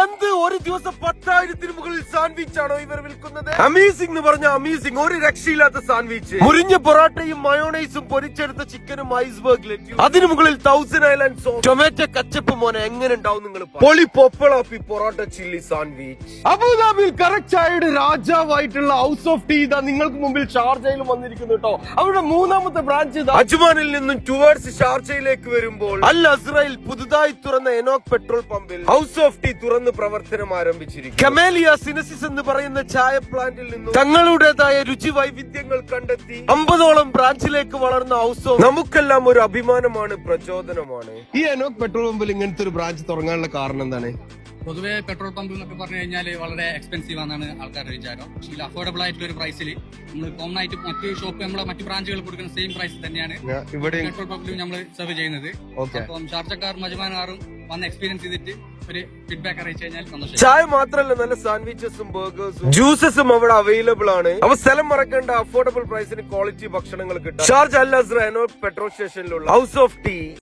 എന്ത് ഒരു ദിവസം 10,000 മുകളിൽ സാൻഡ്വിച്ച് ആണോ ഇവർ വിൽക്കുന്നത്? അമേസിംഗ് എന്ന് പറഞ്ഞ അമേസിംഗ്, ഒരു രക്ഷയില്ലാത്ത സാൻഡ്വിച്ച്. മുറിഞ്ഞ പൊറാട്ടയും മയോണൈസും പൊരിച്ചെടുത്ത ചിക്കനും ഐസ്ബർഗ് ലെറ്റ്യൂസ്, അതിനു മുകളിൽ 1000 ഐലൻഡ് സോസ്, ടൊമാറ്റോ കച്ചപ്പ്. മോനെ എങ്ങനെ ഉണ്ടാവും നിങ്ങൾ? പൊളി പൊപ്പളാപ്പി പൊറോട്ട ചില്ലി സാൻഡ്വിച്ച്. അബുദാബിയിൽ കറക്റ്റ് ചായയുടെ രാജാവായിട്ടുള്ള ഹൗസ് ഓഫ് ടീ ഇതാ നിങ്ങൾക്ക് മുമ്പിൽ ഷാർജയിലും വന്നിരിക്കുന്നു കേട്ടോ. അവരുടെ 3ാമത്തെ ബ്രാഞ്ച് അജ്മാനിൽ നിന്നും ടുവേർഡ്സ് ഷാർജയിലേക്ക് വരുമ്പോൾ അൽ അസ്റയിൽ പുതുതായി തുറന്ന എനോക് പെട്രോൾ പമ്പിൽ ഹൗസ് ഓഫ് ടീ തുറന്ന് പ്രവർത്തനം ആരംഭിച്ചിരിക്കും. കമേലിയ സിനസിസ് എന്ന് പറയുന്ന ചായ പ്ലാന്റിൽ നിന്നും തങ്ങളുടേതായ രുചി വൈവിധ്യങ്ങൾ കണ്ടെത്തി 50ഓളം ബ്രാഞ്ചിലേക്ക് വളർന്ന ഹൗസ് ഓഫ് നമുക്കെല്ലാം ഒരു അഭിമാനമാണ്, പ്രചോദനമാണ്. ഈ എനോക് പെട്രോൾ പമ്പിൽ ഇങ്ങനത്തെ ഒരു ബ്രാഞ്ച് തുടങ്ങാനുള്ള കാരണം എന്താണ്? പൊതുവെ പെട്രോൾ പമ്പ് എന്നൊക്കെ പറഞ്ഞു കഴിഞ്ഞാൽ വളരെ എക്സ്പെൻസീവ് ആണെന്നാണ് ആൾക്കാരുടെ വിചാരം. പക്ഷേ അഫോർഡബിൾ ആയിട്ടുള്ള ഒരു പ്രൈസിൽ നമ്മൾ കോമൺ ആയിട്ട് മറ്റ് ഷോപ്പ് നമ്മളെ മറ്റു ബ്രാഞ്ചുകൾ കൊടുക്കുന്ന സെയിം പ്രൈസ് തന്നെയാണ് ഇവിടെ പെട്രോൾ പമ്പിലും നമ്മൾ സെർവ് ചെയ്യുന്നത്. അപ്പം ഷാർജക്കാരും അജ്മാൻകാരും വന്ന് എക്സ്പീരിയൻസ് ചെയ്തിട്ട് ഒരു ഫീഡ്ബാക്ക് അറിയിച്ചു കഴിഞ്ഞാൽ സന്തോഷം. ചായ മാത്രമല്ല, നല്ല സാൻഡ്വിച്ചസും ബർഗേഴ്സും ജ്യൂസസും അവിടെ അവൈലബിൾ ആണ്. അവ സ്ഥലം മറക്കേണ്ട, അഫോർഡബിൾ പ്രൈസിന് ക്വാളിറ്റി ഭക്ഷണങ്ങൾ കിട്ടും. Sharjah Al Azra ENOC petrol സ്റ്റേഷനിലുള്ള ഹൗസ് ഓഫ് ടീ.